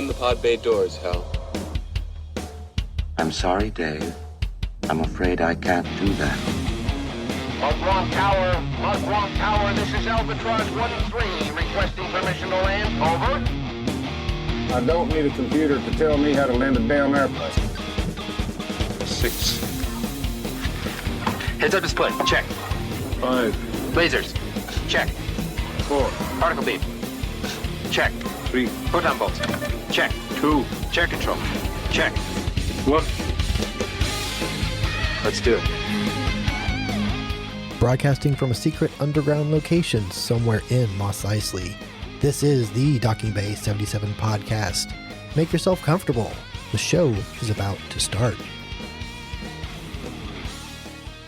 Open the pod bay doors, Hal. I'm sorry, Dave. I'm afraid I can't do that. Mark 1 Tower, this is Albatross 1-3, requesting permission to land, over. I don't need a computer to tell me how to land a damn airplane. 6. Heads-up display, check. 5, Lasers, check. 4, Particle beam, check. 3, Photon bolts, check. 2, Chair control, check. 1. Let's do it. Broadcasting from a secret underground location somewhere in Mos Eisley, this is the Docking Bay 77 podcast. Make yourself comfortable. The show is about to start.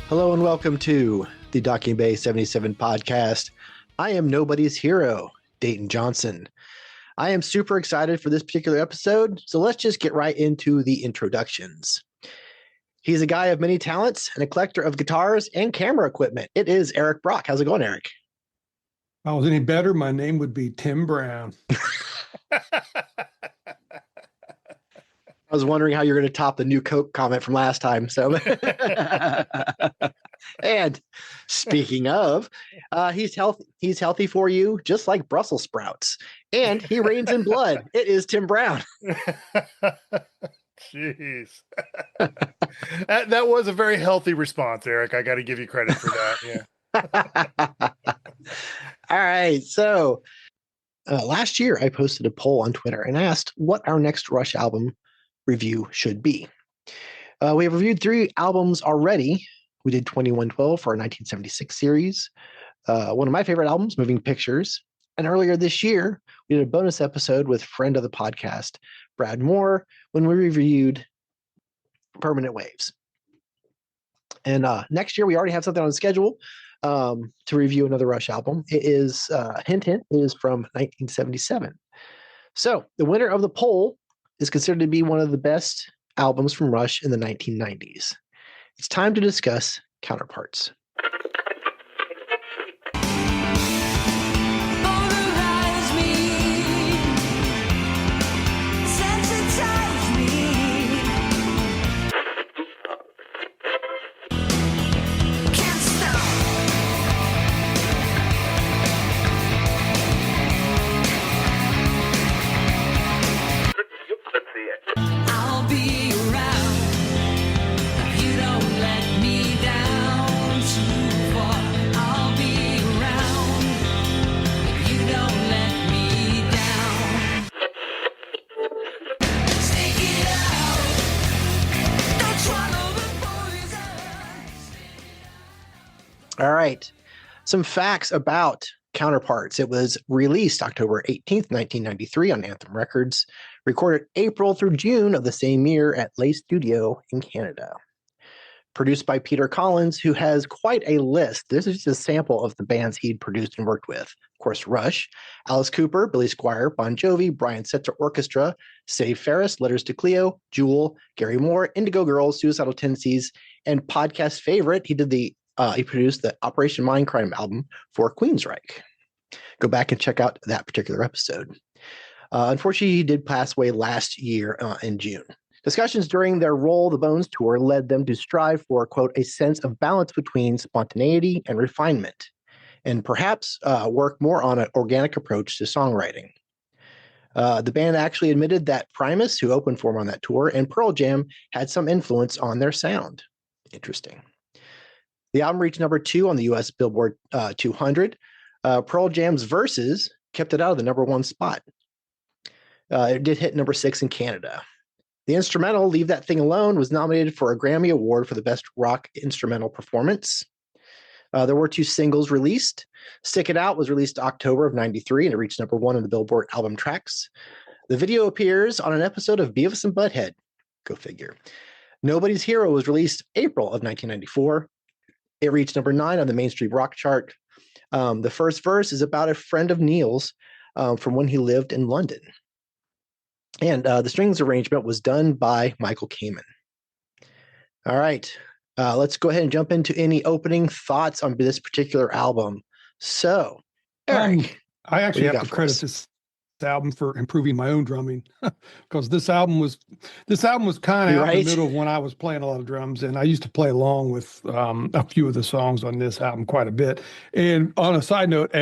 Hello and welcome to the Docking Bay 77 podcast. I am nobody's hero, Dayton Johnson. I am super excited for this particular episode, so let's just get right into the introductions. He's a guy of many talents and a collector of guitars and camera equipment. It is Eric Brock. How's it going, Eric? If I was any better, my name would be Tim Brown. I was wondering how you're going to top the new Coke comment from last time. So, and speaking of, he's healthy for you, just like Brussels sprouts, and he reigns in blood. It is Tim Brown. Jeez. that was a very healthy response, Eric. I got to give you credit for that. Yeah. All right. So last year I posted a poll on Twitter and asked what our next Rush album review should be. We have reviewed 3 albums already. We did 2112 for our 1976 series. One of my favorite albums, Moving Pictures. And earlier this year, we did a bonus episode with friend of the podcast, Brad Moore, when we reviewed Permanent Waves. And next year, we already have something on the schedule to review another Rush album. It is, hint, it is from 1977. So the winner of the poll is considered to be one of the best albums from Rush in the 1990s. It's time to discuss Counterparts. All right. Some facts about Counterparts. It was released October 18th, 1993 on Anthem Records, recorded April through June of the same year at Lay Studio in Canada. Produced by Peter Collins, who has quite a list. This is just a sample of the bands he'd produced and worked with. Of course, Rush, Alice Cooper, Billy Squier, Bon Jovi, Brian Setzer Orchestra, Save Ferris, Letters to Cleo, Jewel, Gary Moore, Indigo Girls, Suicidal Tendencies, and podcast favorite, he produced the Operation Mindcrime album for Queensryche. Go back and check out that particular episode. Unfortunately, he did pass away last year in June. Discussions during their Roll the Bones tour led them to strive for, quote, a sense of balance between spontaneity and refinement, and perhaps work more on an organic approach to songwriting. The band actually admitted that Primus, who opened for them on that tour, and Pearl Jam had some influence on their sound. Interesting. The album reached number 2 on the U.S. Billboard 200. Pearl Jam's Verses kept it out of the number 1 spot. It did hit number 6 in Canada. The instrumental, Leave That Thing Alone, was nominated for a Grammy Award for the Best Rock Instrumental Performance. There were 2 singles released. Stick It Out was released October of 93, and it reached number 1 on the Billboard album tracks. The video appears on an episode of Beavis and Butthead. Go figure. Nobody's Hero was released April of 1994. It reached number 9 on the mainstream rock chart. The first verse is about a friend of Neil's from when he lived in London. And the strings arrangement was done by Michael Kamen. All right. Let's go ahead and jump into any opening thoughts on this particular album. So, Eric, I actually have to credit album for improving my own drumming, because this album was kind of out in the middle of when I was playing a lot of drums, and I used to play along with a few of the songs on this album quite a bit. And on a side note,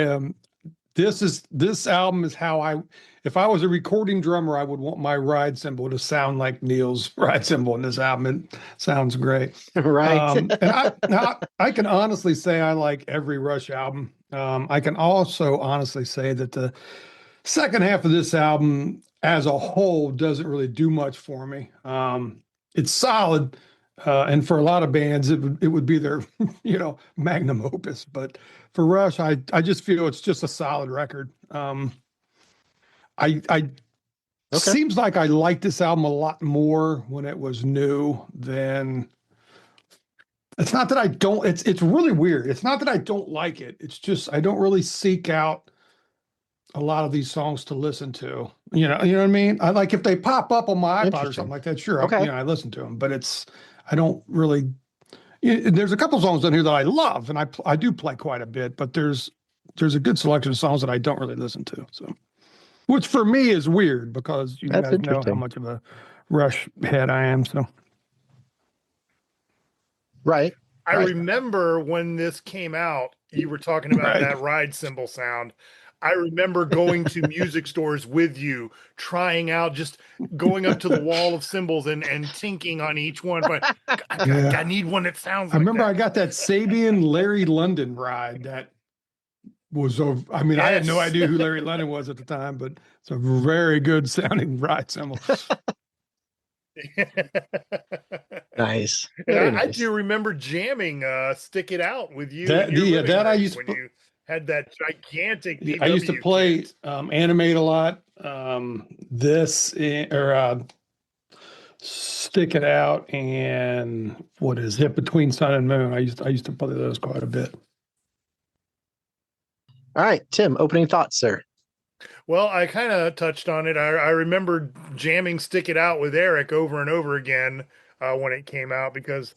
this album is how if I was a recording drummer, I would want my ride cymbal to sound like Neil's ride cymbal in this album. It sounds great. Right. And I can honestly say I like every Rush album. I can also honestly say that the second half of this album as a whole doesn't really do much for me. It's solid. And for a lot of bands, it would be their, magnum opus. But for Rush, I just feel it's just a solid record. Seems like I liked this album a lot more when it was new than. It's not that I don't. It's really weird. It's not that I don't like it. It's just I don't really seek out a lot of these songs to listen to. You know what I mean? I like if they pop up on my iPod or something like that. Sure, okay. I listen to them. But I don't really. There's a couple songs on here that I love, and I do play quite a bit. But there's a good selection of songs that I don't really listen to. So, which for me is weird because you guys know how much of a Rush head I am. So, right. I remember when this came out, you were talking about that ride cymbal sound. I remember going to music stores with you, trying out, just going up to the wall of cymbals and tinking on each one. But I need one that sounds like I remember that. I got that Sabian Larry London ride that was, I had no idea who Larry London was at the time, but it's a very good sounding ride cymbal. Nice. I do remember jamming Stick It Out with you. That I used when you had that gigantic DW I used to play kit. Animate a lot. Stick It Out and what is it, Between Sun and Moon. I used to play those quite a bit. All right, Tim, opening thoughts, sir. Well, I kind of touched on it. I remember jamming Stick It Out with Eric over and over again when it came out because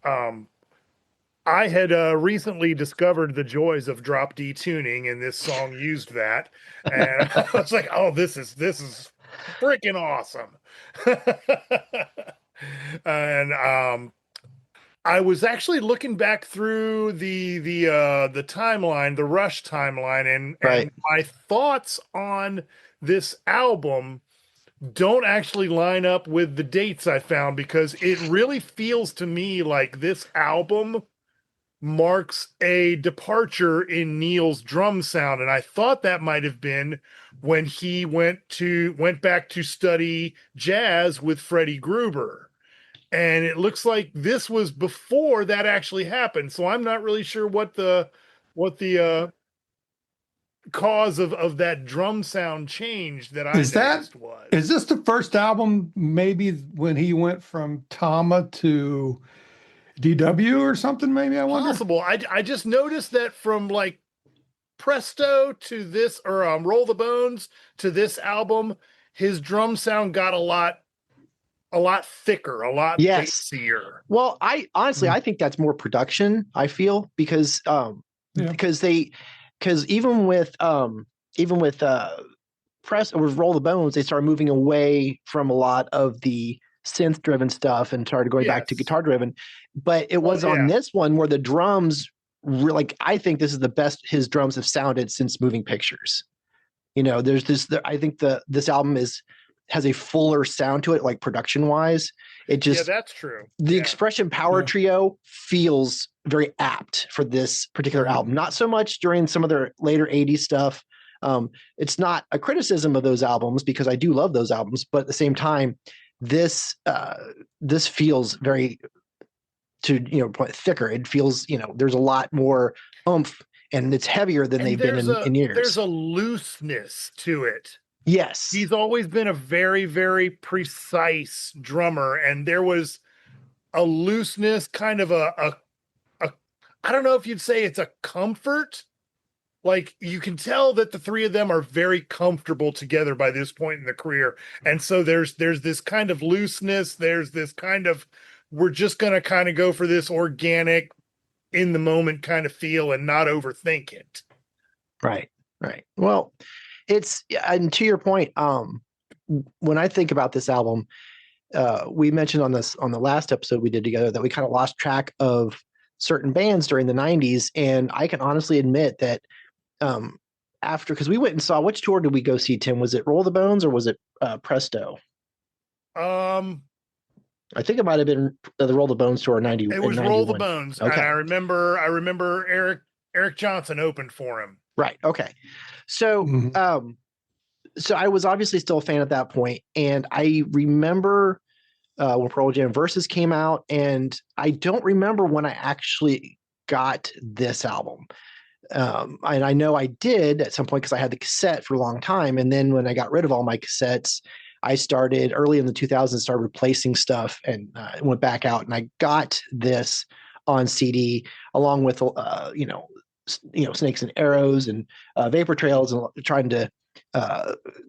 I had recently discovered the joys of drop D tuning, and this song used that. And I was like, oh, this is freaking awesome. And I was actually looking back through the timeline, the Rush timeline, and my thoughts on this album don't actually line up with the dates I found, because it really feels to me like this album marks a departure in Neil's drum sound. And I thought that might have been when he went back to study jazz with Freddie Gruber. And it looks like this was before that actually happened. So I'm not really sure what the cause of that drum sound change that I noticed was. Is this the first album maybe when he went from Tama to DW or something? Maybe, I wonder. Possible. I just noticed that from like Presto to this, or Roll the Bones to this album, his drum sound got a lot thicker, a lot bassier. Well, I honestly I think that's more production, I feel, because because even with Press or Roll the Bones, they started moving away from a lot of the synth driven stuff and started going back to guitar driven. But it was on this one where the drums really, I think this is the best his drums have sounded since Moving Pictures. There's this, I think this album has a fuller sound to it, like production wise. It just, that's true. The Expression Power Trio feels very apt for this particular album. Not so much during some of their later 80s stuff. It's not a criticism of those albums, because I do love those albums, but at the same time, this feels very thicker. It feels, there's a lot more oomph, and it's heavier than they've been in years. There's a looseness to it. Yes. He's always been a very, very precise drummer, and there was a looseness, kind of a I don't know if you'd say it's a comfort. Like, you can tell that the three of them are very comfortable together by this point in the career. And so there's this kind of looseness. There's this kind of, we're just going to kind of go for this organic, in the moment kind of feel and not overthink it. Right. Well, It's and to your point, when I think about this album, we mentioned on the last episode we did together that we kind of lost track of certain bands during the 90s, and I can honestly admit that after, because we went and saw, which tour did we go see, Tim? Was it Roll the Bones or was it Presto? I think it might have been the Roll the Bones tour 90. It was 91. Roll the Bones. Okay. And I remember Eric Johnson opened for him. Right. Okay. So so I was obviously still a fan at that point, and I remember when Pearl Jam Versus came out, and I don't remember when I actually got this album. And I know I did at some point because I had the cassette for a long time, and then when I got rid of all my cassettes, I started early in the 2000s, started replacing stuff, and went back out, and I got this on CD along with Snakes and Arrows and Vapor Trails, and trying to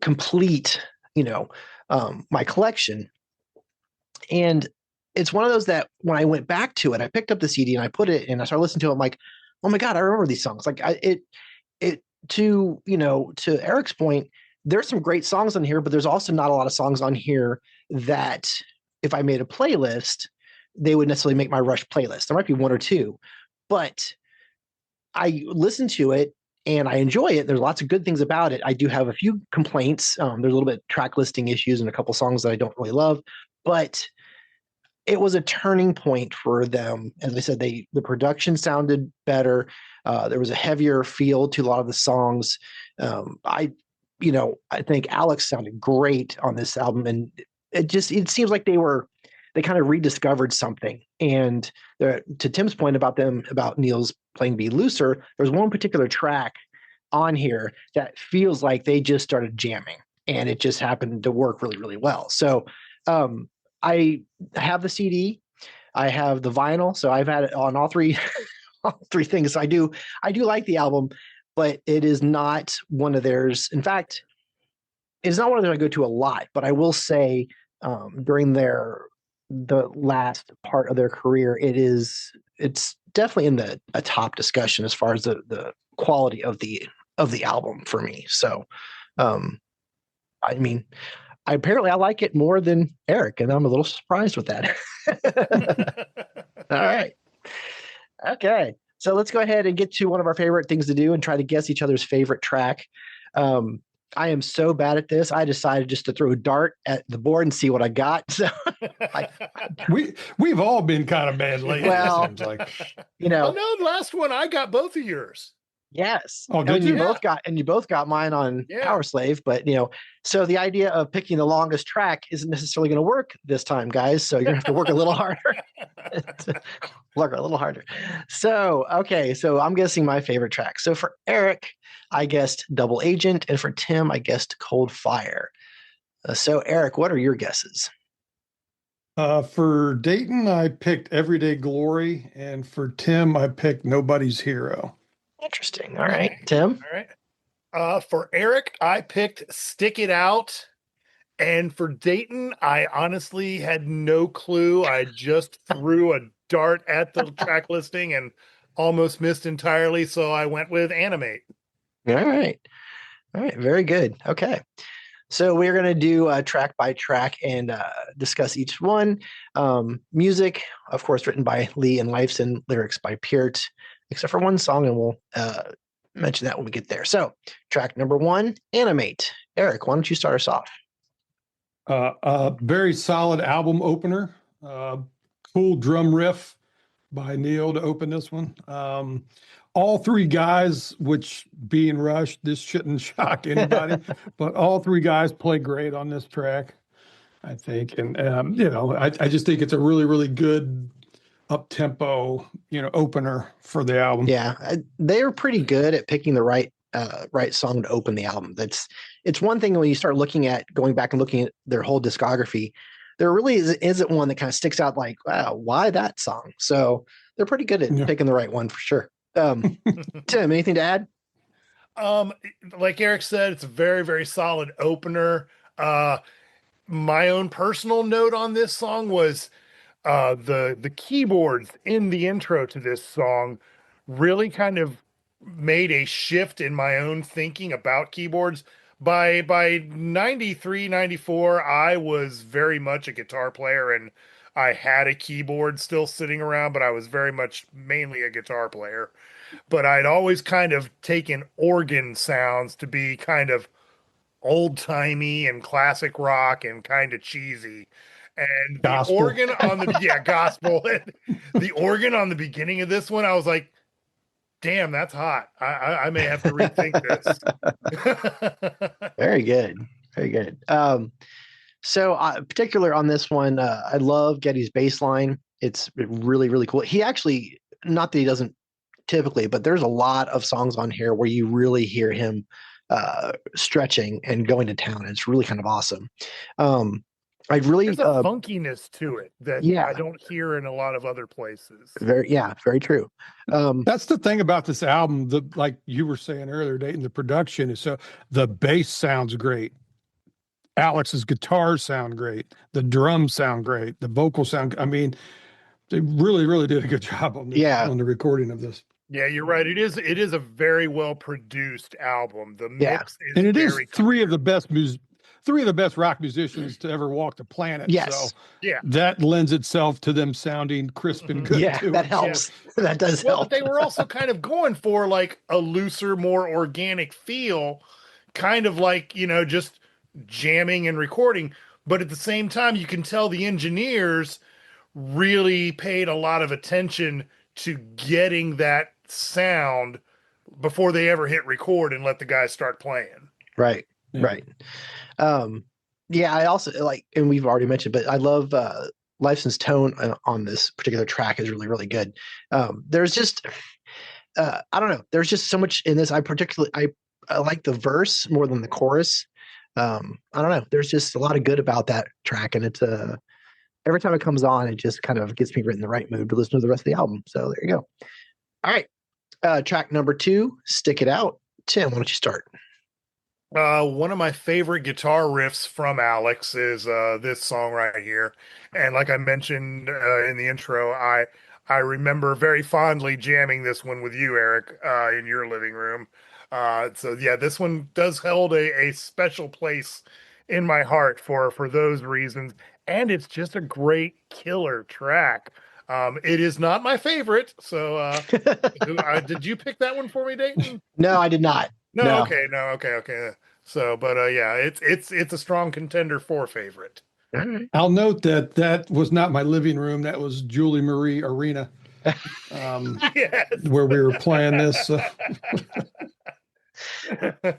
complete my collection. And it's one of those that when I went back to it, I picked up the CD and I put it and I started listening to it. I'm like, oh my God, I remember these songs. Like to Eric's point, there's some great songs on here, but there's also not a lot of songs on here that if I made a playlist, they would necessarily make my Rush playlist. There might be one or two, but I listen to it and I enjoy it. There's lots of good things about it. I do have a few complaints. There's a little bit of track listing issues and a couple songs that I don't really love, but it was a turning point for them. As I said, the production sounded better. There was a heavier feel to a lot of the songs. I think Alex sounded great on this album, and it seems like they kind of rediscovered something. And to Tim's point about Neil's playing Be Looser, there's one particular track on here that feels like they just started jamming, and it just happened to work really, really well. So I have the CD, I have the vinyl, so I've had it on all three things. So I do like the album, but it is not one of theirs. In fact, it's not one of theirs I go to a lot, but I will say during the last part of their career, it's definitely in a top discussion as far as the quality of the album for me. So I mean, apparently I like it more than Eric, and I'm a little surprised with that. All right. Okay. So let's go ahead and get to one of our favorite things to do and try to guess each other's favorite track. I am so bad at this. I decided just to throw a dart at the board and see what I got. So we've all been kind of bad lately. Well, it seems like. Oh no, the last one I got both of yours. Yes. Oh, did you? You both got mine on Power Slave, but so the idea of picking the longest track isn't necessarily going to work this time, guys. So you're gonna have to work a little harder. Work a little harder. So okay, so I'm guessing my favorite track. So for Eric, I guessed Double Agent, and for Tim, I guessed Cold Fire. So Eric, what are your guesses? For Dayton, I picked Everyday Glory, and for Tim, I picked Nobody's Hero. Interesting. All right, Tim. All right. For Eric, I picked Stick It Out. And for Dayton, I honestly had no clue. I just threw a dart at the track listing and almost missed entirely. So I went with Animate. All right. Very good. Okay. So we're going to do track by track and discuss each one. Music, of course, written by Lee and Lifeson, lyrics by Peart, except for one song, and we'll mention that when we get there. So track number 1, Animate. Eric, why don't you start us off? Very solid album opener. Cool drum riff by Neil to open this one. All three guys, which being Rush, this shouldn't shock anybody, but all three guys play great on this track, I think. And, I just think it's a really, really good up-tempo, opener for the album. Yeah, they're pretty good at picking the right song to open the album. It's one thing when you start going back and looking at their whole discography, there really isn't one that kind of sticks out like, wow, why that song? So they're pretty good at picking the right one for sure. Tim, anything to add? Like Eric said, it's a very, very solid opener. My own personal note on this song was the keyboards in the intro to this song really kind of made a shift in my own thinking about keyboards. by 93, 94, I was very much a guitar player, and I had a keyboard still sitting around, but I was very much mainly a guitar player. But I'd always kind of taken organ sounds to be kind of old timey and classic rock and kind of cheesy. And the Gospel. organ on the gospel, the organ on the beginning of this one, I was like, damn, that's hot. I may have to rethink this. Very good. Very good. So particular on this one, I love Geddy's bass line. It's really, really cool. He actually, not that he doesn't typically, but there's a lot of songs on here where you really hear him stretching and going to town. It's really kind of awesome. I really there's a funkiness to it that I don't hear in a lot of other places. Very true. That's the thing about this album. Like you were saying earlier, Dayton, the production is so the bass sounds great. Alex's guitars sound great. The drums sound great. The vocals sound. I mean, they really, really did a good job on this, on the recording of this. Yeah, you're right. It is a very well produced album. The mix is, and it is three of the best rock musicians to ever walk the planet. Yes. So that lends itself to them sounding crisp and good. Yeah, too. that helps. Yeah. That does help. But they were also kind of going for like a looser, more organic feel, kind of like, just jamming and recording. But at the same time, you can tell the engineers really paid a lot of attention to getting that sound before they ever hit record and let the guys start playing. Right. I also like, and we've already mentioned, but I love Lifeson's tone on this particular track is really, really good. There's just I don't know, there's just so much in this. I like the verse more than the chorus. I don't know, there's just a lot of good about that track, and it's every time it comes on, it just kind of gets me in the right mood to listen to the rest of the album. So there you go. All right. Track number 2, Stick It Out. Tim, why don't you start? One of my favorite guitar riffs from Alex is this song right here. And like I mentioned in the intro, I remember very fondly jamming this one with you, Eric, in your living room. This one does hold a special place in my heart for those reasons. And it's just a great killer track. It is not my favorite. So did you pick that one for me, Dayton? No, I did not. No. Okay. So, but it's a strong contender for favorite. I'll note that was not my living room. That was Julie Marie Arena, where we were playing this.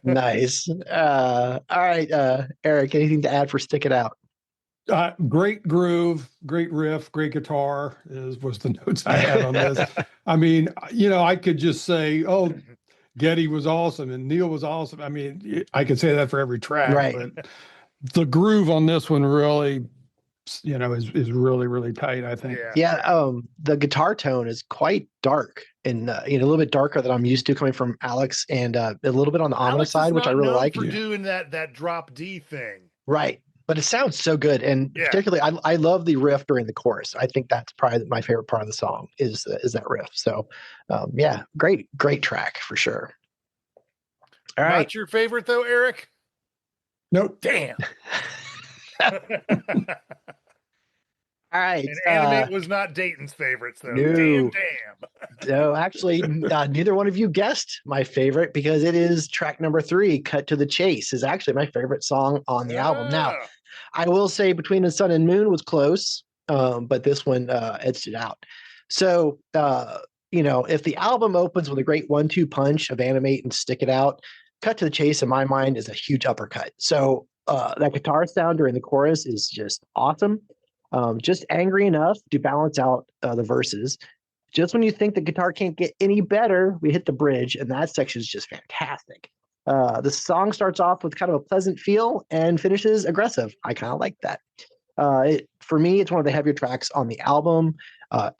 Nice. All right, Eric, anything to add for Stick It Out? Great groove, great riff, great guitar was the notes I had on this. I mean, I could just say, oh, Geddy was awesome and Neil was awesome. I mean, I could say that for every track, right? But the groove on this one really, is really, really tight, I think. Yeah. The guitar tone is quite dark and a little bit darker than I'm used to coming from Alex, and a little bit on the ominous side, which I really like. For doing that drop D thing, right? But it sounds so good, and particularly, I love the riff during the chorus. I think that's probably my favorite part of the song is that riff. So, great track for sure. All right, not your favorite though, Eric? Nope. Damn. All right. And Animate was not Dayton's favorites though. No. Damn. No, actually, neither one of you guessed my favorite, because it is track number 3, Cut to the Chase, is actually my favorite song on the album. Now, I will say Between the Sun and Moon was close, but this one edged it out. So, if the album opens with a great 1-2 punch of Animate and Stick It Out, Cut to the Chase, in my mind, is a huge uppercut. So that guitar sound during the chorus is just awesome. Just angry enough to balance out the verses. Just when you think the guitar can't get any better, we hit the bridge, and that section is just fantastic. The song starts off with kind of a pleasant feel and finishes aggressive. I kind of like that. For me, it's one of the heavier tracks on the album.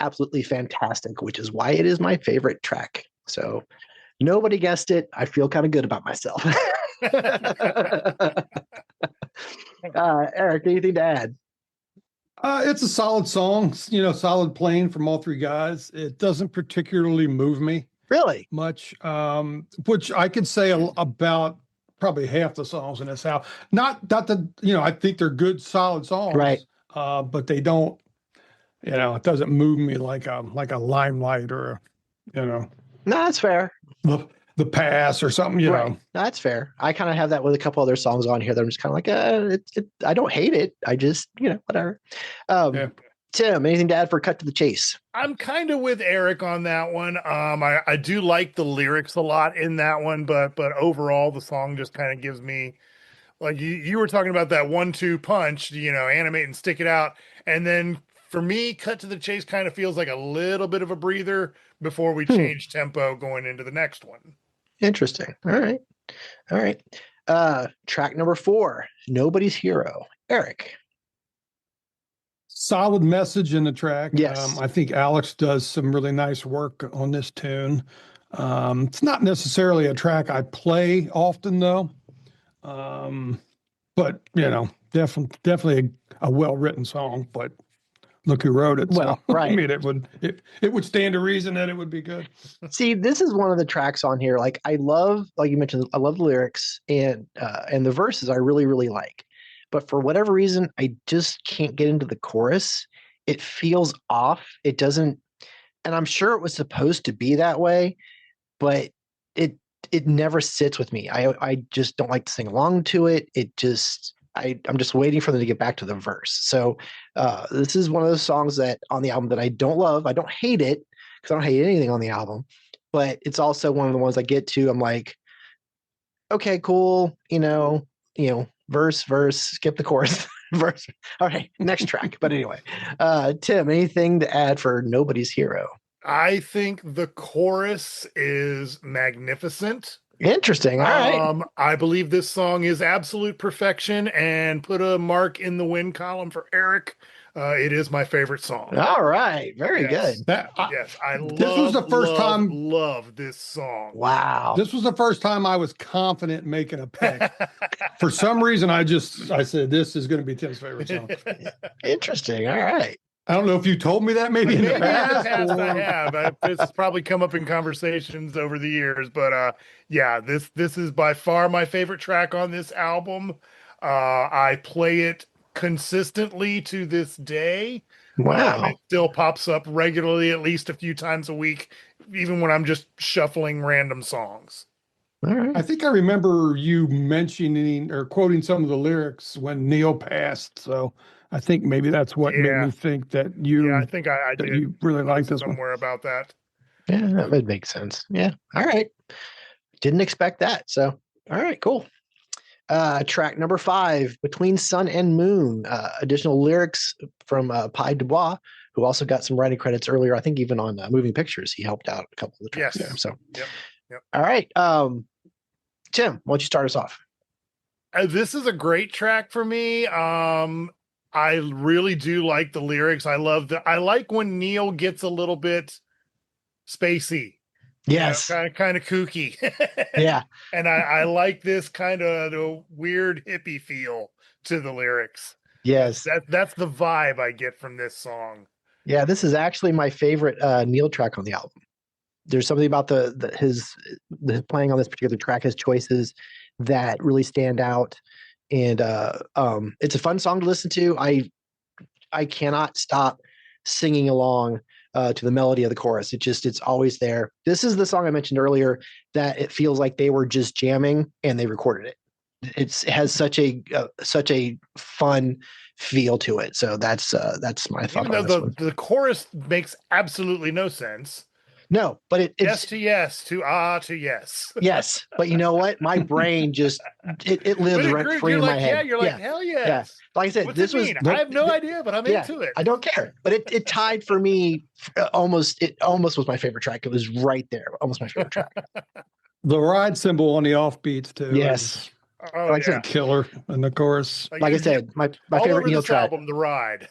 Absolutely fantastic, which is why it is my favorite track. So nobody guessed it. I feel kind of good about myself. Eric, anything to add? It's a solid song, solid playing from all 3 guys. It doesn't particularly move me really much, which I could say about probably half the songs in this album. Not that, I think they're good, solid songs. Right. But they don't, it doesn't move me like a Limelight or, No, that's fair. the Pass or something, right. No, that's fair. I kind of have that with a couple other songs on here that I'm just kind of like, I don't hate it. I just, whatever. Tim, anything to add for Cut to the Chase? I'm kind of with Eric on that one. I do like the lyrics a lot in that one, but overall the song just kind of gives me, like you were talking about that 1-2 punch, animate and stick it out. And then for me, Cut to the Chase kind of feels like a little bit of a breather before we change tempo going into the next one. Interesting. All right. Track number 4, Nobody's Hero. Eric. Solid message in the track. Yes. I think Alex does some really nice work on this tune. It's not necessarily a track I play often though. But definitely a well-written song, but look who wrote it. Well, so, right. I mean, it would stand to reason that it would be good. See, this is one of the tracks on here. Like I love, like you mentioned, I love the lyrics and the verses I really, really like. But for whatever reason, I just can't get into the chorus. It feels off. It doesn't, and I'm sure it was supposed to be that way, but it never sits with me. I just don't like to sing along to it. It just, I'm just waiting for them to get back to the verse. So this is one of those songs that on the album that I don't love. I don't hate it because I don't hate anything on the album, but it's also one of the ones I get to. I'm like, okay, cool. Verse, skip the chorus, verse. All right, next track. But anyway, Tim, anything to add for Nobody's Hero? I think the chorus is magnificent. Interesting. All right. I believe this song is absolute perfection and put a mark in the win column for Eric. It is my favorite song. All right. Very good. I love this song. Wow. This was the first time I was confident making a pick. For some reason, I said, this is going to be Tim's favorite song. Interesting. All right. I don't know if you told me that maybe in the past. I have. This has probably come up in conversations over the years, but this is by far my favorite track on this album. I play it consistently to this day. Wow. It still pops up regularly, at least a few times a week, even when I'm just shuffling random songs. All right. I think I remember you mentioning or quoting some of the lyrics when Neil passed. So I think maybe that's what made me think that you. Yeah, I think I did. You really like this somewhere about that. Yeah, that would make sense. Yeah. All right. Didn't expect that. So, all right, cool. Track number 5, Between Sun and Moon. Additional lyrics from Pi Dubois, who also got some writing credits earlier. I think even on Moving Pictures, he helped out a couple of the tracks there. So, Yep. All right. Tim, why don't you start us off? This is a great track for me. I really do like the lyrics. I like when Neil gets a little bit spacey. Yes. Kind of kooky. Yeah. And I like this kind of the weird hippie feel to the lyrics. Yes. That's the vibe I get from this song. Yeah, this is actually my favorite Neil track on the album. There's something about his playing on this particular track, his choices that really stand out. And it's a fun song to listen to. I cannot stop singing along to the melody of the chorus. It's always there. This is the song I mentioned earlier that it feels like they were just jamming and they recorded it. It has such a fun feel to it. So that's my thought. Even though the chorus makes absolutely no sense. No, but it's yes to yes to to yes. Yes, but you know what? My brain just it lives rent free in my head. Yeah, you're like hell yes. Yeah. Like I said, What's it mean? I have no idea, but I'm into it. I don't care. But it tied for me almost. It almost was my favorite track. It was right there, almost my favorite track. The ride cymbal on the offbeats too. Yes. Like I said, killer in the chorus. Like I said, my favorite Neil track. Album, The Ride.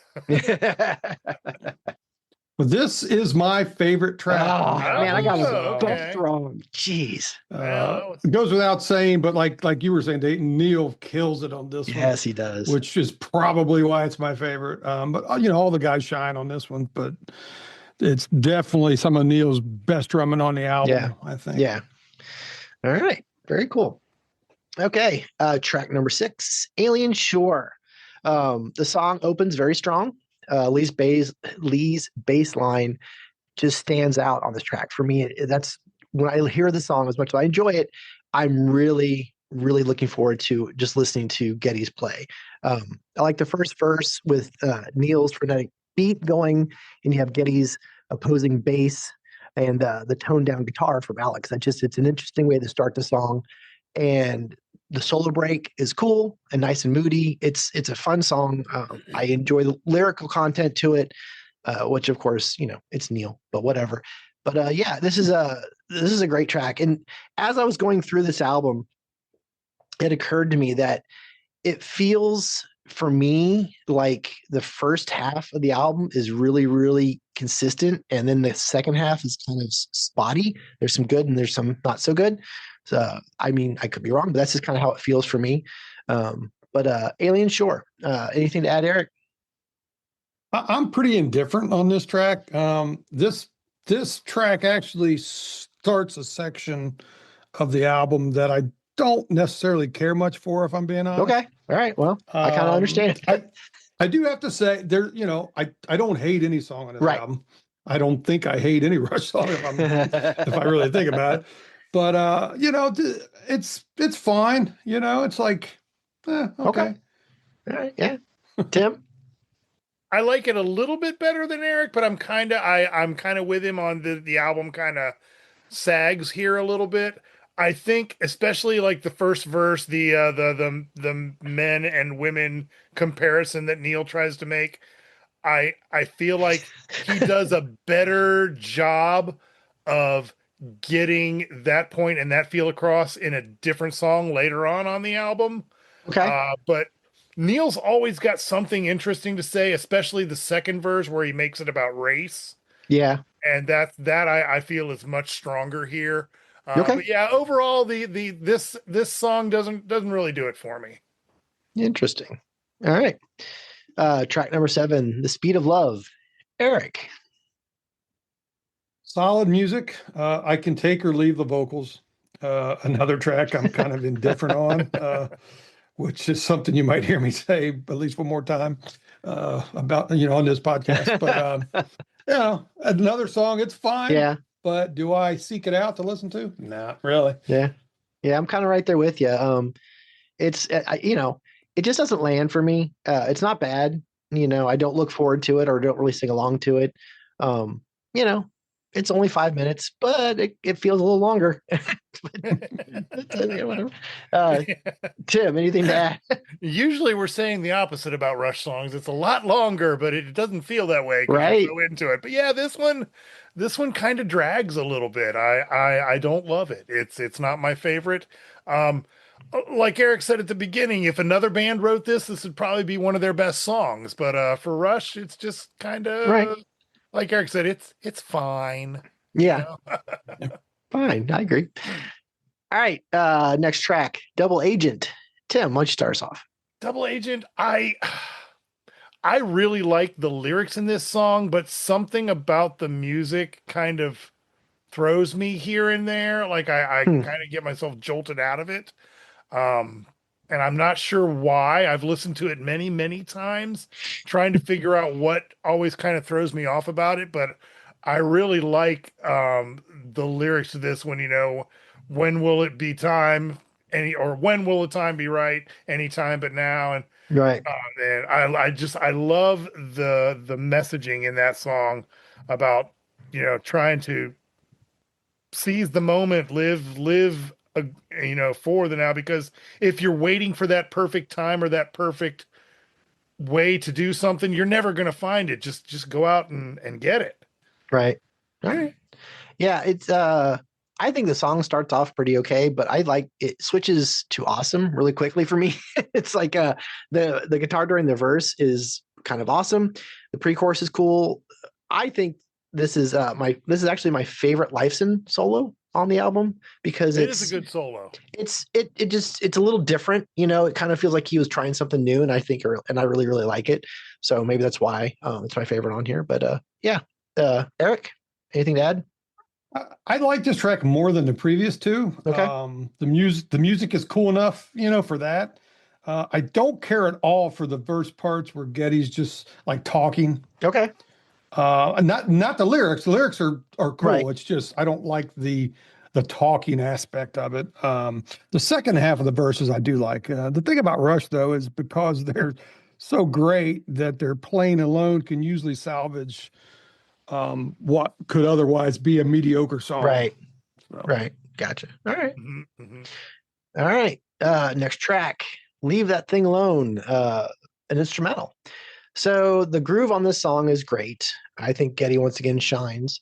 Well, this is my favorite track. Oh, man, I got it both wrong. Jeez. It goes without saying, but like you were saying, Dayton, Neil kills it on this one. Yes, he does. Which is probably why it's my favorite. But all the guys shine on this one, but it's definitely some of Neil's best drumming on the album, I think. Yeah. All right. Very cool. Okay, track number 6, Alien Shore. The song opens very strong. Lee's bass line just stands out on this track. For me, that's when I hear the song, as much as I enjoy it, I'm really, really looking forward to just listening to Geddes play. I like the first verse with Neil's frenetic beat going, and you have Geddes opposing bass and the toned down guitar from Alex. It's an interesting way to start the song. And the solo break is cool and nice and moody. It's a fun song. I enjoy the lyrical content to it, which of course, it's Neil, but whatever. But yeah, this is a great track. And as I was going through this album, it occurred to me that it feels for me like the first half of the album is really, really consistent, and then the second half is kind of spotty. There's some good and there's some not so good. So I mean, I could be wrong, but that's just kind of how it feels for me. But Alien Shore. Anything to add, Eric? I'm pretty indifferent on this track. This track actually starts a section of the album that I don't necessarily care much for, if I'm being honest. Okay. All right. Well, I kind of understand. I do have to say I don't hate any song on this album. I don't think I hate any Rush song if I really think about it. But it's fine. It's like, okay. All right. Yeah. Tim? I like it a little bit better than Eric, but I'm kind of with him on the album kind of sags here a little bit. I think especially like the first verse, the men and women comparison that Neil tries to make, I feel like he does a better job of getting that point and that feel across in a different song later on the album. Okay. But Neil's always got something interesting to say, especially the second verse where he makes it about race. Yeah. And that I feel is much stronger here. Okay. But yeah, overall, this song doesn't really do it for me. Interesting. All right. Track number 7, The Speed of Love. Eric. Solid music. I can take or leave the vocals. Another track I'm kind of indifferent on, which is something you might hear me say at least one more time about on this podcast. But another song, it's fine. Yeah. But do I seek it out to listen to? Not really. Yeah. I'm kind of right there with you. It's it just doesn't land for me. It's not bad. I don't look forward to it or don't really sing along to it. It's only 5 minutes, but it feels a little longer. Whatever. Tim, anything to add? Usually we're saying the opposite about Rush songs. It's a lot longer, but it doesn't feel that way. Right. You go into it. But yeah, this one kind of drags a little bit. I don't love it. It's not my favorite. Like Eric said at the beginning, if another band wrote this would probably be one of their best songs. But for Rush, it's just kind of right. Like Eric said, it's fine. Yeah. Fine. I agree. All right. Next track, Double Agent. Tim, why don't you start us off? Double Agent, I really like the lyrics in this song, but something about the music kind of throws me here and there. Like I kind of get myself jolted out of it. And I'm not sure why. I've listened to it many, many times, trying to figure out what always kind of throws me off about it. But I really like the lyrics to this one, when will it be time? Or when will the time be right? Anytime but now. And right. And I love the messaging in that song about, trying to seize the moment, live for the now, because if you're waiting for that perfect time or that perfect way to do something, you're never going to find it. Just go out and get it. Right. All right. Yeah. It's, I think the song starts off pretty okay, but I like it switches to awesome really quickly for me. It's like, the guitar during the verse is kind of awesome. The pre-chorus is cool. I think this is actually my favorite Lifeson solo on the album, because it is a good solo. It's a little different, it kind of feels like he was trying something new, and I really, really like it. So maybe that's why it's my favorite on here. But Eric, anything to add? I like this track more than the previous two. Okay. The music is cool enough, for that. I don't care at all for the verse parts where Getty's just like talking. Okay. Not the lyrics. The lyrics are cool. Right. It's just I don't like the talking aspect of it. The second half of the verses I do like. The thing about Rush though is because they're so great that their playing alone can usually salvage what could otherwise be a mediocre song. Right. So. Right. Gotcha. All right. Mm-hmm, mm-hmm. All right. Next track, Leave That Thing Alone, an instrumental. So the groove on this song is great. I think Getty once again shines.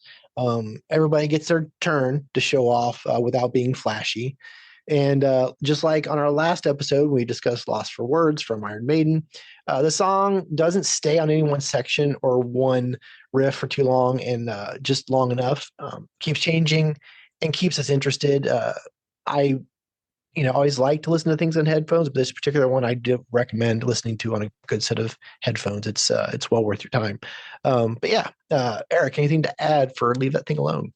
Everybody gets their turn to show off without being flashy. And just like on our last episode, we discussed Lost for Words from Iron Maiden. The song doesn't stay on any one section or one riff for too long and just long enough. Keeps changing and keeps us interested. I always like to listen to things on headphones, but this particular one I do recommend listening to on a good set of headphones. It's well worth your time. But yeah, Eric, anything to add for Leave That Thing Alone?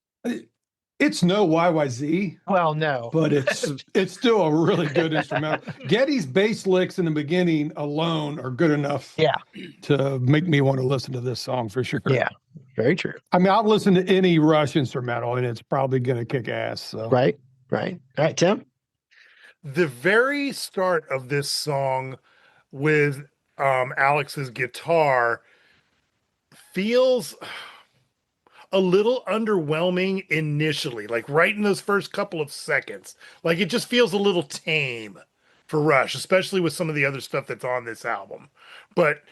It's no YYZ. Well, no, but it's still a really good instrumental. Getty's bass licks in the beginning alone are good enough. Yeah. To make me want to listen to this song for sure. Yeah, very true. I mean, I'll listen to any Rush instrumental and it's probably going to kick ass. So. Right. All right, Tim. The very start of this song with Alex's guitar feels a little underwhelming initially, like right in those first couple of seconds. Like it just feels a little tame for Rush, especially with some of the other stuff that's on this album. But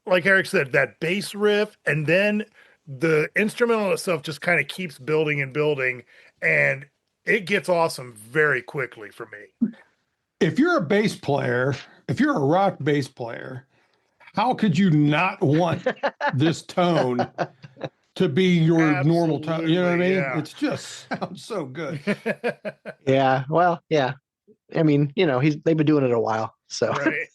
like Eric said, that bass riff and then the instrumental itself just kind of keeps building and building, and it gets awesome very quickly for me. If you're a bass player, if you're a rock bass player, how could you not want this tone to be your Absolutely, normal tone? You know what I mean? yeah. It's just sounds so good. Yeah. Well, yeah. I mean, they've been doing it a while, so Right.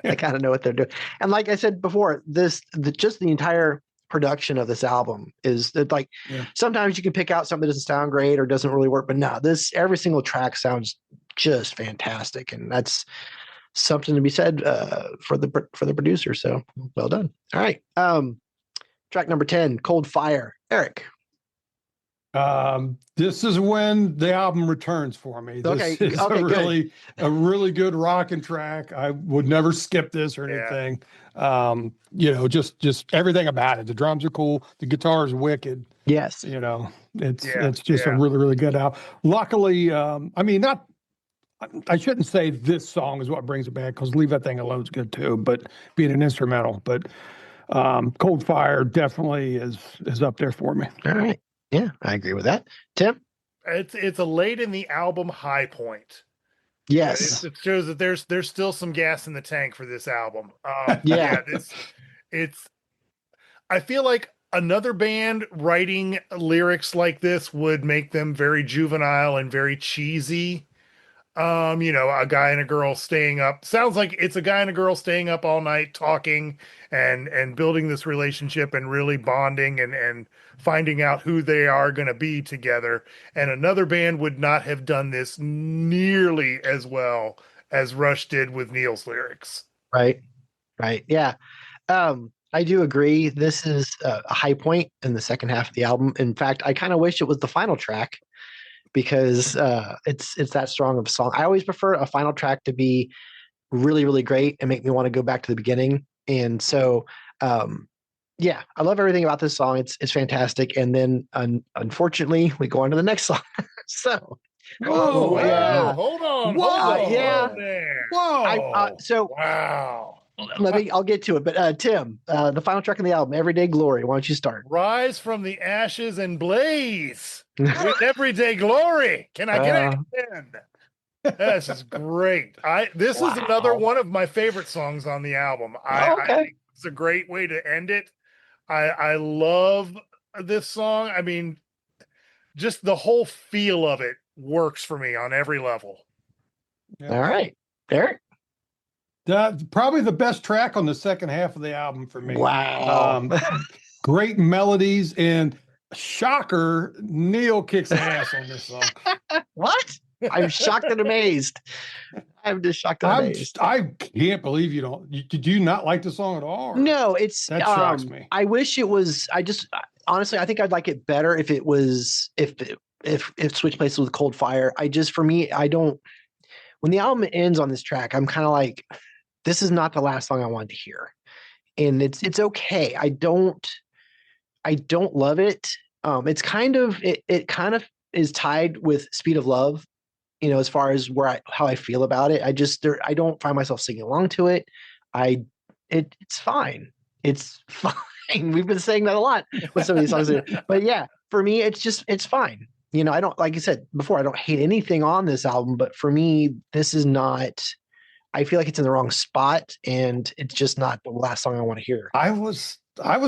I kind of know what they're doing. And like I said before, just the entire production of this album is that like sometimes you can pick out something that doesn't sound great or doesn't really work, but no, every single track sounds just fantastic, and that's something to be said for the producer. So well done. All right, track number 10, Cold Fire. Eric. This is when the album returns for me. This is a really good rocking track. I would never skip this or anything. Just everything about it. The drums are cool. The guitar is wicked. Yes. It's just a really, really good album. Luckily, I shouldn't say this song is what brings it back, because Leave That Thing Alone is good too, but being an instrumental. But Cold Fire definitely is up there for me. All right. Yeah, I agree with that. Tim? It's a late in the album high point. Yes. It shows that there's still some gas in the tank for this album. I feel like another band writing lyrics like this would make them very juvenile and very cheesy. A guy and a girl staying up. Sounds like it's a guy and a girl staying up all night talking and building this relationship and really bonding and finding out who they are going to be together. And another band would not have done this nearly as well as Rush did with Neil's lyrics. Right. Yeah. I do agree. This is a high point in the second half of the album. In fact, I kind of wish it was the final track, because it's that strong of a song. I always prefer a final track to be really, really great and make me want to go back to the beginning. And so, I love everything about this song. It's fantastic. And then, unfortunately, we go on to the next song. So, hold on. Wow. I'll get to it. But Tim, the final track on the album, Everyday Glory. Why don't you start? Rise from the ashes and blaze with everyday glory. Can I get it in? This is great. This is another one of my favorite songs on the album. I think it's a great way to end it. I love this song. I mean, just the whole feel of it works for me on every level. Yeah. All right, Eric. Probably the best track on the second half of the album for me. Wow. Great melodies, and shocker, Neil kicks ass on this song. What? I'm shocked and amazed. I'm just shocked and amazed. I can't believe you don't. Did you not like the song at all? No, it's that shocks me. I wish it was. I just honestly, I think I'd like it better if it was if Switch Places with Cold Fire. For me, I don't. When the album ends on this track, I'm kind of like, this is not the last song I wanted to hear, and it's okay. I don't love it. It's kind of it kind of is tied with Speed of Love, as far as how I feel about it. I don't find myself singing along to it. It's fine. It's fine. We've been saying that a lot with some of these songs, but yeah, for me, it's fine. I don't, like I said before, I don't hate anything on this album, but for me, this is not. I feel like it's in the wrong spot, and it's just not the last song I want to hear. I was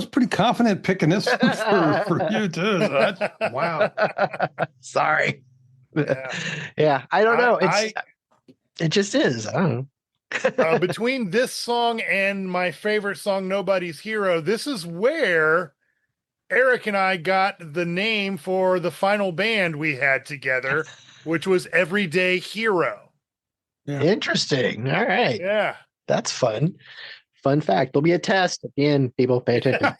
pretty confident picking this one for you too. So wow. Sorry. Yeah. I don't know. It just is. I don't know. Between this song and my favorite song, Nobody's Hero, this is where Eric and I got the name for the final band we had together, which was Everyday Hero. Yeah. Interesting. All right. Yeah. That's fun. Fun fact. There'll be a test at the end. People pay attention.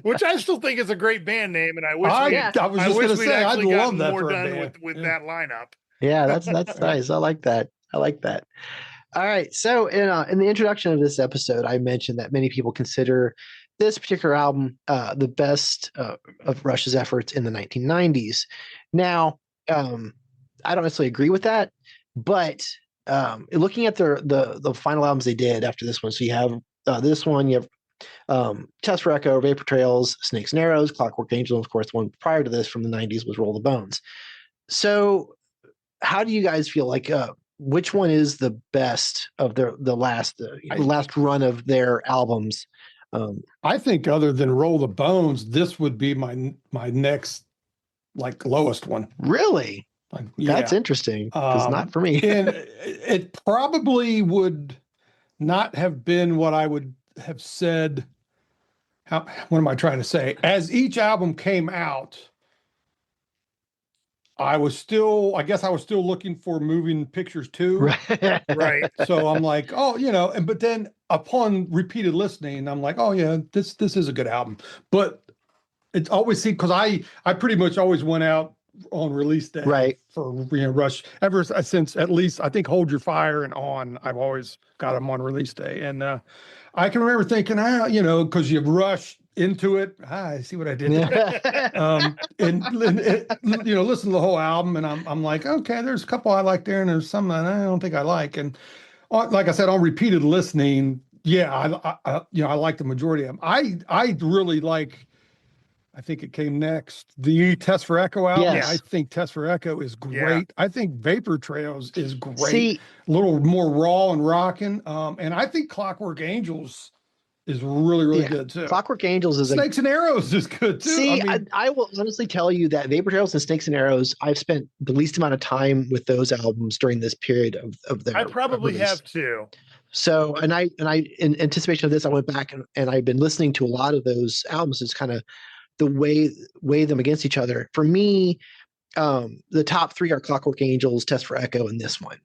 Which I still think is a great band name, and I wish I was just going to say I'd love that more for done a band. with that lineup. Yeah, that's nice. I like that. All right. So in the introduction of this episode, I mentioned that many people consider this particular album the best of Rush's efforts in the 1990s. Now, I don't necessarily agree with that, but looking at the final albums they did after this one, so you have this one, you have Test for Echo, Vapor Trails, Snakes and Arrows, Clockwork Angel, and of course, the one prior to this from the 90s was Roll the Bones. So how do you guys feel like which one is the best of the last run of their albums? I think other than Roll the Bones, this would be my next lowest one. Really? That's interesting. Because not for me. And it probably would not have been what I would have said. What am I trying to say? As each album came out, I guess I was still looking for Moving Pictures 2. Right. So I'm like, but then upon repeated listening, I'm like, oh yeah, this is a good album. But it always seemed, because I pretty much always went out on release day, right, for Rush ever since, at least I think Hold Your Fire and on. I've always got them on release day, and I can remember thinking, because you rush into it. I see what I did there. And listen to the whole album, and I'm like, okay, there's a couple I like there, and there's some that I don't think I like. And like I said, on repeated listening, I like the majority of them. I really like. I think it came next. The Test for Echo album. Yes. I think Test for Echo is great. Yeah. I think Vapor Trails is great. See, a little more raw and rocking. And I think Clockwork Angels is really, really good too. Clockwork Angels is Snakes and Arrows is good too. See, I will honestly tell you that Vapor Trails and Snakes and Arrows, I've spent the least amount of time with those albums during this period of their. I probably release. have too. So, and I in anticipation of this, I went back and I've been listening to a lot of those albums. It's kind of the weigh them against each other. For me, the top three are Clockwork Angels, Test for Echo, and this one.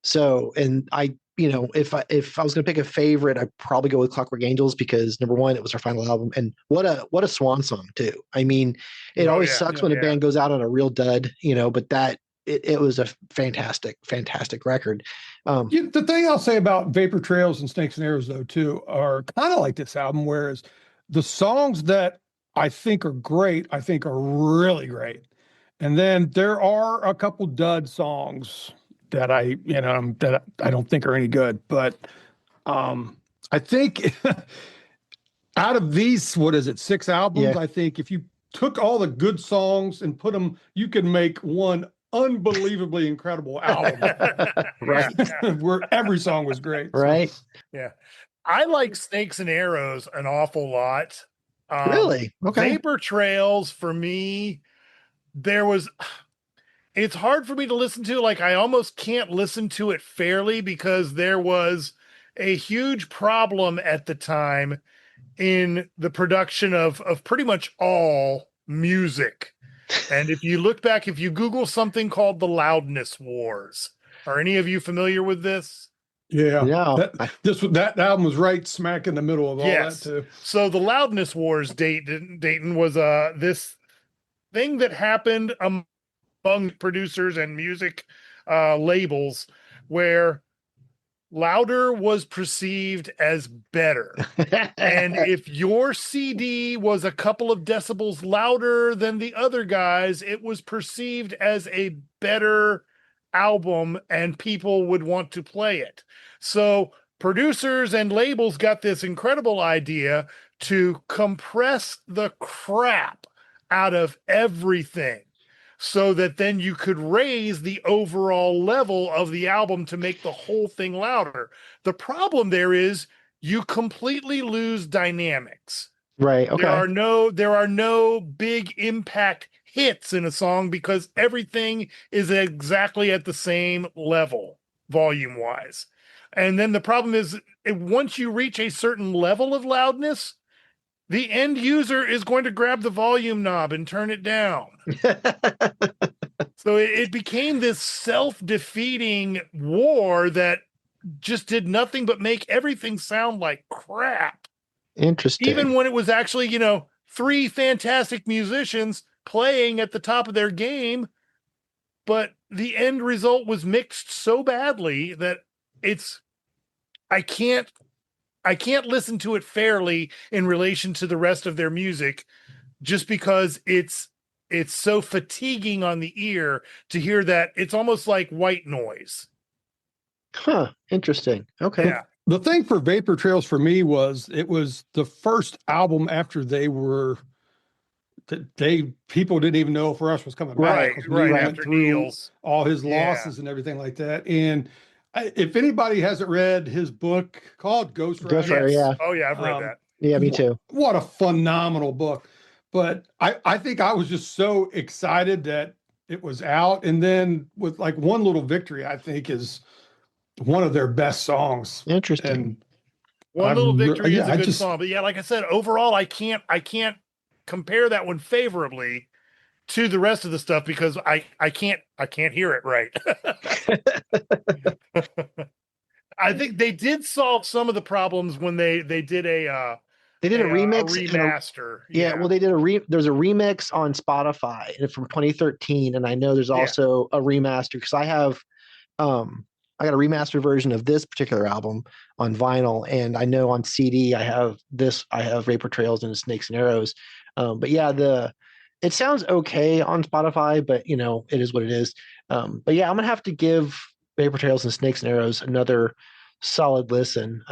So, and if I was going to pick a favorite, I'd probably go with Clockwork Angels because number one, it was our final album, and what a swan song too. I mean, it always sucks when a band goes out on a real dud, but that it was a fantastic record. The thing I'll say about Vapor Trails and Snakes and Arrows though too are kind of like this album, whereas the songs that I think are great, I think are really great. And then there are a couple dud songs that I don't think are any good. But I think out of these, 6 albums, I think if you took all the good songs and put them, you could make one unbelievably incredible album. Right. Where every song was great. Right. So. Yeah. I like Snakes and Arrows an awful lot. Really? Okay. Vapor Trails for me, it's hard for me to listen to. Like, I almost can't listen to it fairly because there was a huge problem at the time in the production of pretty much all music. And if you look back, if you Google something called the Loudness Wars, are any of you familiar with this? Yeah. No. That album was right smack in the middle of all that too. So the Loudness Wars, Dayton was this thing that happened among producers and music labels where louder was perceived as better. And if your CD was a couple of decibels louder than the other guys, it was perceived as a better album and people would want to play it. So producers and labels got this incredible idea to compress the crap out of everything so that then you could raise the overall level of the album to make the whole thing louder. The problem there is you completely lose dynamics. Right. Okay. There are no big impact hits in a song because everything is exactly at the same level, volume wise. And then the problem is once you reach a certain level of loudness, the end user is going to grab the volume knob and turn it down. So it became this self-defeating war that just did nothing but make everything sound like crap. Interesting. Even when it was actually, three fantastic musicians playing at the top of their game, but the end result was mixed so badly that I can't listen to it fairly in relation to the rest of their music just because it's so fatiguing on the ear to hear that. It's almost like white noise. Huh. Interesting. Okay. Yeah. The thing for Vapor Trails for me was it was the first album after people didn't even know if Rush was coming back. Right. Went After through Neil's all his losses and everything like that. And if anybody hasn't read his book called Ghost Rider, Ghost Rider, yeah. Oh yeah, I've read that. Yeah, me too. What a phenomenal book. But I think I was just so excited that it was out. And then with like One Little Victory, I think is one of their best songs. Interesting. And One Little Victory is a good song. But yeah, like I said, overall, I can't compare that one favorably to the rest of the stuff because I can't hear it right. I think they did solve some of the problems when they did a remix, a remaster. Well, they did there's a remix on Spotify from 2013, and I know there's also a remaster because I got a remastered version of this particular album on vinyl, and I know on CD I have Vapor Trails and Snakes and Arrows. But yeah, it sounds okay on Spotify, but it is what it is. But yeah, I'm gonna have to give Vapor Trails and Snakes and Arrows another solid listen.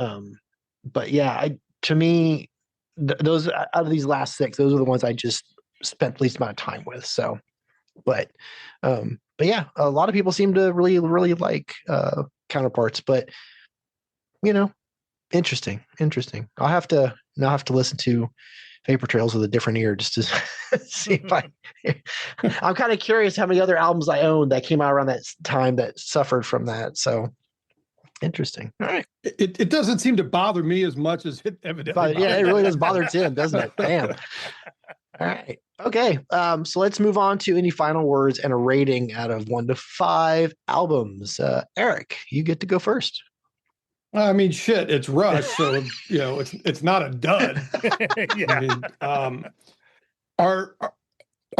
But yeah, to me, those out of these last six, those are the ones I just spent the least amount of time with. So, but yeah, a lot of people seem to really, really like Counterparts. But interesting. I'll have to listen to Vapor Trails with a different ear just to see if I'm kind of curious how many other albums I own that came out around that time that suffered from that. So interesting. All right. It doesn't seem to bother me as much as it evidently. Yeah, it really does bother Tim, doesn't it? Damn. All right. Okay. So let's move on to any final words and a rating out of 1 to 5 albums. Eric, you get to go first. I mean, shit, it's Rush, so it's not a dud. Yeah. I mean, are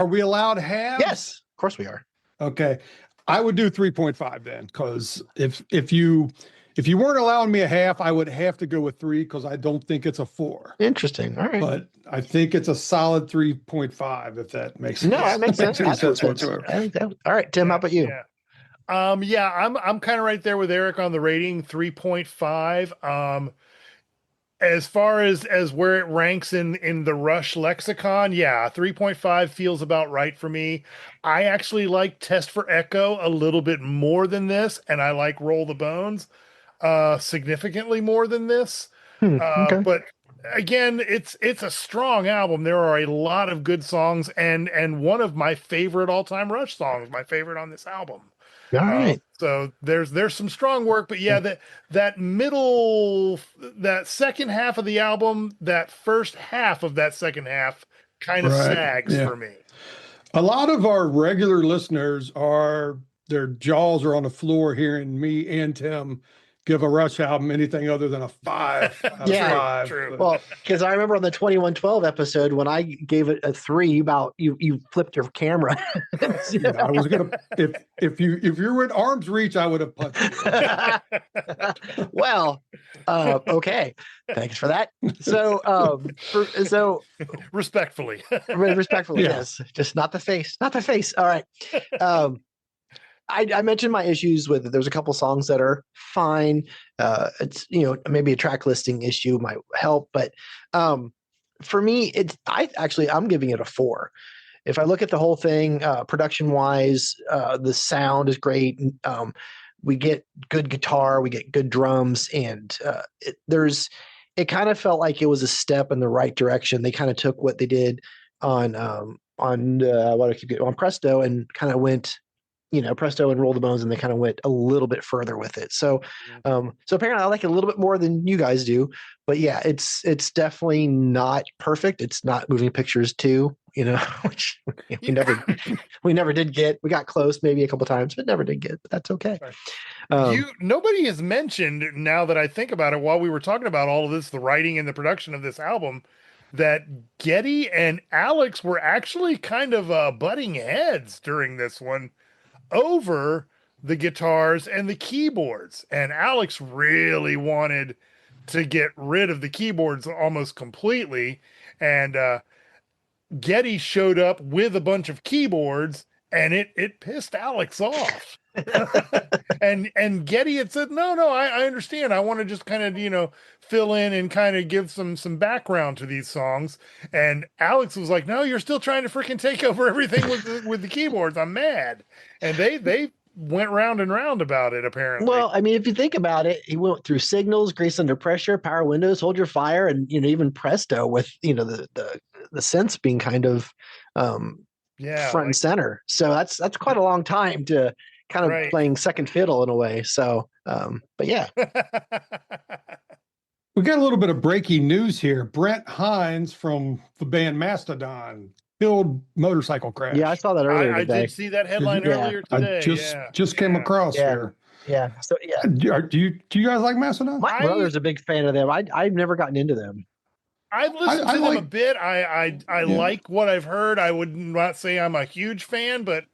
we allowed halves? Yes, of course we are. Okay, I would do 3.5 then, because if you weren't allowing me a half, I would have to go with 3 because I don't think it's a 4. Interesting. All right, but I think it's a solid 3.5 if that makes sense. No, that makes sense. Whatsoever. All right, Tim, how about you? Yeah. I'm kind of right there with Eric on the rating, 3.5. As far as where it ranks in the Rush lexicon, 3.5 feels about right for me. I actually like Test for Echo a little bit more than this, and I like Roll the Bones significantly more than this. Okay. But again, it's a strong album. There are a lot of good songs, and one of my favorite all-time Rush songs, my favorite on this album. All right. So there's some strong work, but yeah, that second half of the album, that first half of that second half kind of sags for me. A lot of our regular listeners their jaws are on the floor hearing me and Tim give a Rush album anything other than a 5 out of 5. True. Well, because I remember on the 2112 episode when I gave it a 3, you flipped your camera. I was gonna if you were at arm's reach, I would have punched you. Well, okay. Thanks for that. So respectfully, yes, just not the face. All right. I mentioned my issues with it. There's a couple songs that are fine. It's maybe a track listing issue might help, but for me, I'm giving it a 4. If I look at the whole thing, production wise, the sound is great. We get good guitar, we get good drums, and it kind of felt like it was a step in the right direction. They kind of took what they did on Presto and kind of went. Presto and Roll the Bones, and they kind of went a little bit further with it. So apparently I like it a little bit more than you guys do, but yeah, it's definitely not perfect. It's not Moving Pictures 2, which we never did get. We got close maybe a couple times, but never did get, but that's okay. Nobody has mentioned, now that I think about it, while we were talking about all of this, the writing and the production of this album, that Geddy and Alex were actually kind of butting heads during this one over the guitars and the keyboards. And Alex really wanted to get rid of the keyboards almost completely. And Geddy showed up with a bunch of keyboards, and it pissed Alex off. and Geddy had said, no, I understand. I want to just kind of, fill in and kind of give some background to these songs. And Alex was like, no, you're still trying to freaking take over everything with the keyboards. I'm mad. And they went round and round about it, apparently. Well, I mean, if you think about it, he went through Signals, Grace Under Pressure, Power Windows, Hold Your Fire, and even Presto with the synths being kind of front and center. So that's quite a long time to kind of playing second fiddle in a way. So but yeah. We got a little bit of breaking news here. Brent Hines from the band Mastodon killed motorcycle crash. Yeah, I saw that earlier today. I did see that headline earlier today. I just came across here. Yeah. So yeah. Do you guys like Mastodon? My brother's a big fan of them. I've never gotten into them. I've listened to them a bit. I like what I've heard. I would not say I'm a huge fan, but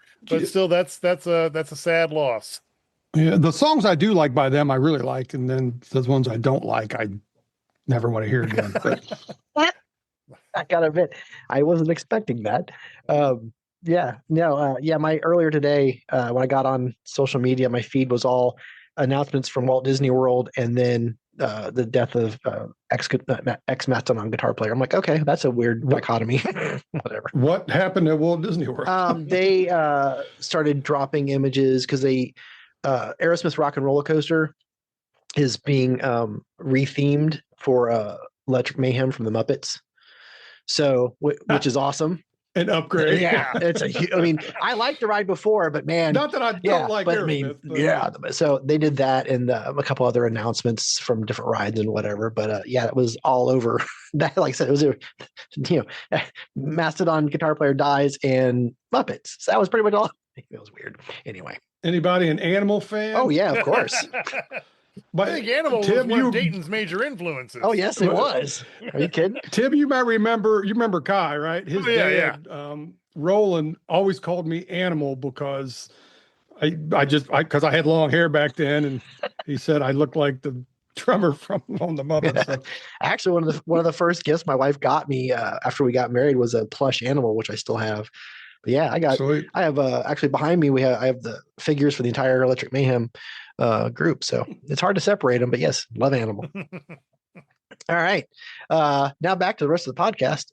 still, that's a sad loss. Yeah, the songs I do like by them, I really like, and then the ones I don't like, I never want to hear again. I gotta admit, I wasn't expecting that. My earlier today, when I got on social media, my feed was all announcements from Walt Disney World, and then the death of ex Mastodon guitar player. I'm like, okay, that's a weird dichotomy. Whatever. What happened at Walt Disney World? They started dropping images because Aerosmith's Rock and Roller Coaster is being rethemed for Electric Mayhem from the Muppets. So, which is awesome. An upgrade. Yeah, I liked the ride before, but man, not that I don't like Aerosmith. So they did that, and a couple other announcements from different rides and whatever. But it was all over. That, like I said, it was Mastodon guitar player dies and Muppets. So that was pretty much all. It was weird. Anyway, anybody an Animal fan? Oh yeah, of course. But I think Animal was one of Dayton's major influences. Oh yes, it was. Are you kidding? Tim, you might remember Kai, right? His dad, Roland, always called me Animal because because I had long hair back then, and he said I looked like the drummer on the Muppets. So. Actually, one of the first gifts my wife got me after we got married was a plush animal, which I still have. But yeah, I have actually behind me I have the figures for the entire Electric Mayhem group, so it's hard to separate them. But yes, love Animal. All right, now back to the rest of the podcast.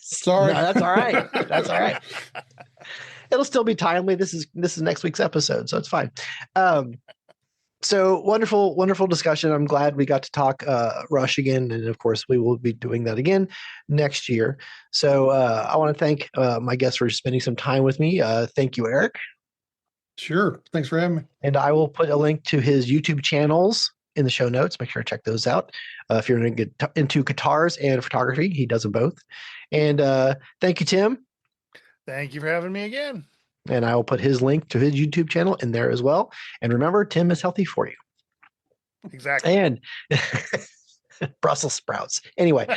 Sorry, no, that's all right. That's all right. It'll still be timely. This is next week's episode, so it's fine. So wonderful discussion. I'm glad we got to talk Rush again, and of course we will be doing that again next year. So I want to thank my guests for spending some time with me. Thank you, Eric. Sure. Thanks for having me. And I will put a link to his YouTube channels in the show notes. Make sure to check those out. If you're into guitars and photography, he does them both. And thank you, Tim. Thank you for having me again. And I will put his link to his YouTube channel in there as well. And remember, Tim is healthy for you. Exactly. And Brussels sprouts. Anyway.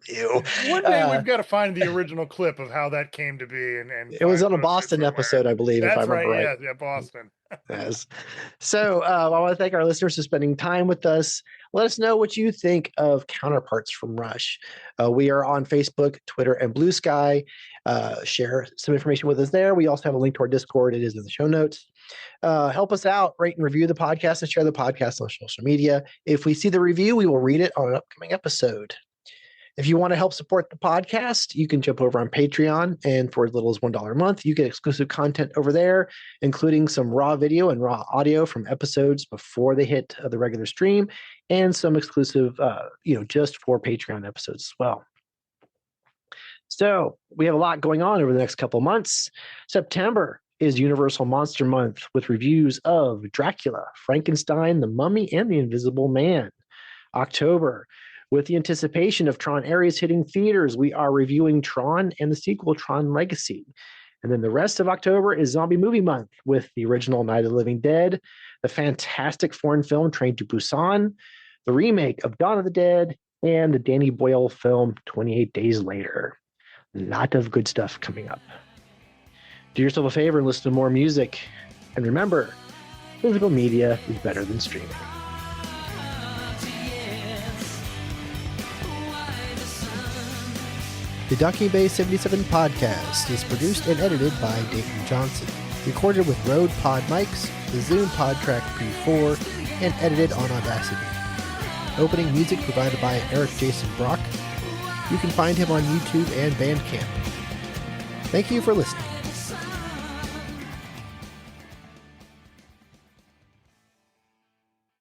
Ew. One day we've got to find the original clip of how that came to be. And it was on a Boston episode, I believe. That's if I remember right. Yeah, Boston. Yes. So I want to thank our listeners for spending time with us. Let us know what you think of Counterparts from Rush. We are on Facebook, Twitter, and Blue Sky. Share some information with us there. We also have a link to our Discord. It is in the show notes. Help us out, rate and review the podcast, and share the podcast on social media. If we see the review, we will read it on an upcoming episode. If you want to help support the podcast, you can jump over on Patreon, and for as little as $1 a month, you get exclusive content over there, including some raw video and raw audio from episodes before they hit the regular stream, and some exclusive, just for Patreon episodes as well. So we have a lot going on over the next couple of months. September is Universal Monster Month with reviews of Dracula, Frankenstein, The Mummy, and The Invisible Man. October, with the anticipation of Tron Ares hitting theaters, we are reviewing Tron and the sequel Tron Legacy. And then the rest of October is Zombie Movie Month with the original Night of the Living Dead, the fantastic foreign film Train to Busan, the remake of Dawn of the Dead, and the Danny Boyle film 28 Days Later. A lot of good stuff coming up. Do yourself a favor and listen to more music. And remember, physical media is better than streaming. The Docking Bay 77 podcast is produced and edited by Dayton Johnson. Recorded with Rode Pod mics, the Zoom PodTrack P4, and edited on Audacity. Opening music provided by Eric Jason Brock. You can find him on YouTube and Bandcamp. Thank you for listening.